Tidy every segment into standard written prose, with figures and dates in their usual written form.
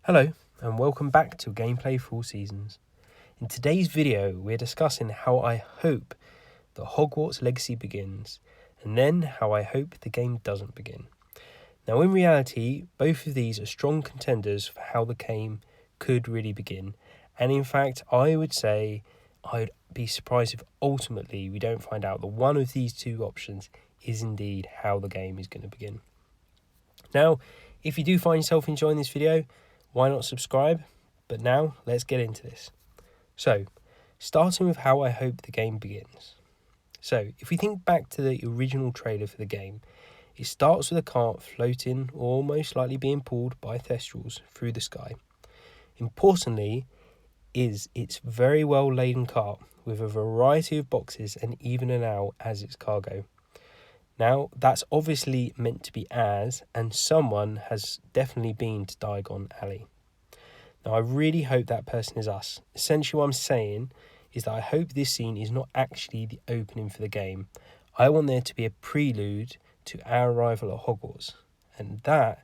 Hello and welcome back to Gameplay Full Seasons. In today's video we're discussing how I hope the Hogwarts Legacy begins and then how I hope the game doesn't begin. Now in reality both of these are strong contenders for how the game could really begin, and in fact I would say I'd be surprised if ultimately we don't find out that one of these two options is indeed how the game is going to begin. Now if you do find yourself enjoying this video, why not subscribe? But now, let's get into this. So, starting with how I hope the game begins. So, if we think back to the original trailer for the game, it starts with a cart floating or most likely being pulled by thestrals through the sky. Importantly, is its very well laden cart with a variety of boxes and even an owl as its cargo. Now, that's obviously meant to be and someone has definitely been to Diagon Alley. Now, I really hope that person is us. Essentially what I'm saying is that I hope this scene is not actually the opening for the game. I want there to be a prelude to our arrival at Hogwarts. And that,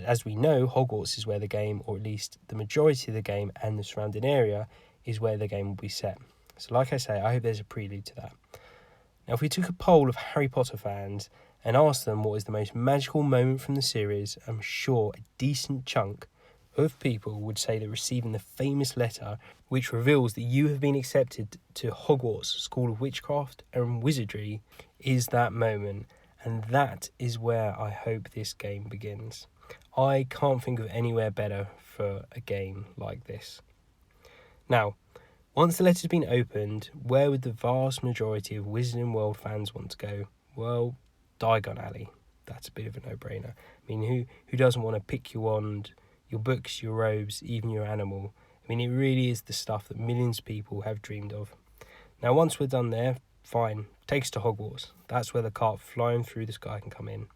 as we know, Hogwarts is where the game, or at least the majority of the game and the surrounding area, is where the game will be set. So like I say, I hope there's a prelude to that. Now, if we took a poll of Harry Potter fans and asked them what is the most magical moment from the series, I'm sure a decent chunk of people would say that receiving the famous letter which reveals that you have been accepted to Hogwarts School of Witchcraft and Wizardry is that moment, and that is where I hope this game begins. I can't think of anywhere better for a game like this. Now, once the letter's been opened, where would the vast majority of Wizarding World fans want to go? Well, Diagon Alley. That's a bit of a no-brainer. I mean, who doesn't want to pick your wand, your books, your robes, even your animal? I mean, it really is the stuff that millions of people have dreamed of. Now, once we're done there, fine, take us to Hogwarts. That's where the cart flying through the sky can come in.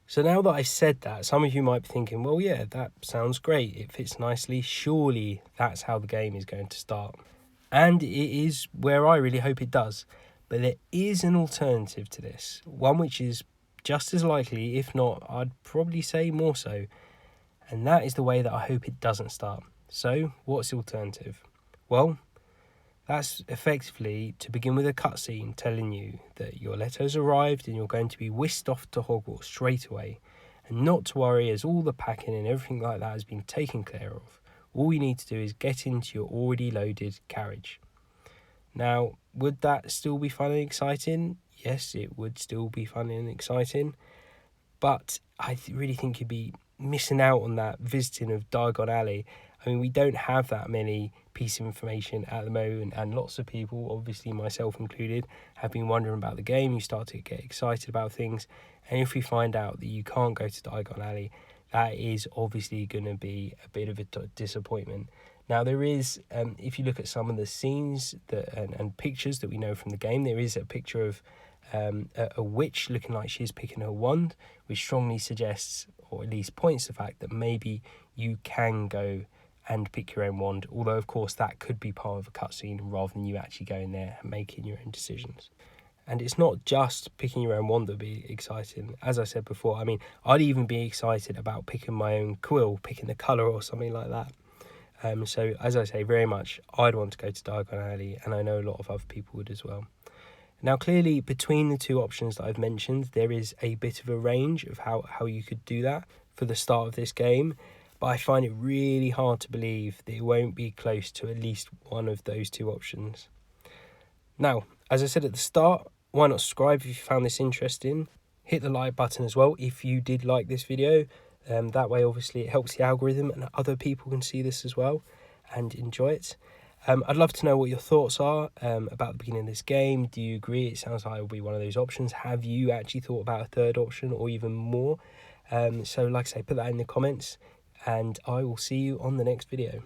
So now that I said that, some of you might be thinking, well, yeah, that sounds great. It fits nicely. Surely that's how the game is going to start. And it is where I really hope it does. But there is an alternative to this, one which is just as likely, if not, I'd probably say more so. And that is the way that I hope it doesn't start. So, what's the alternative? Well, that's effectively to begin with a cutscene telling you that your letter has arrived and you're going to be whisked off to Hogwarts straight away. And not to worry, as all the packing and everything like that has been taken care of. All you need to do is get into your already loaded carriage. Now, would that still be fun and exciting? Yes, it would still be fun and exciting. But I really think you'd be missing out on that visiting of Diagon Alley. I mean, we don't have that many pieces of information at the moment, and lots of people, obviously myself included, have been wondering about the game. You start to get excited about things. And if we find out that you can't go to Diagon Alley, that is obviously going to be a bit of a disappointment. Now, there is, if you look at some of the scenes and pictures that we know from the game, there is a picture of a witch looking like she's picking her wand, which strongly suggests, or at least points to the fact that maybe you can go and pick your own wand, although of course that could be part of a cutscene rather than you actually going there and making your own decisions. And it's not just picking your own wand that would be exciting. As I said before, I mean, I'd even be excited about picking my own quill, picking the colour or something like that. So, as I say, very much, I'd want to go to Diagon Alley, and I know a lot of other people would as well. Now, clearly, between the two options that I've mentioned, there is a bit of a range of how you could do that for the start of this game, but I find it really hard to believe that it won't be close to at least one of those two options. Now, as I said at the start, why not subscribe if you found this interesting? Hit the like button as well if you did like this video. That way, obviously, it helps the algorithm and other people can see this as well and enjoy it. I'd love to know what your thoughts are about the beginning of this game. Do you agree? It sounds like it will be one of those options. Have you actually thought about a third option or even more? So, like I say, put that in the comments and I will see you on the next video.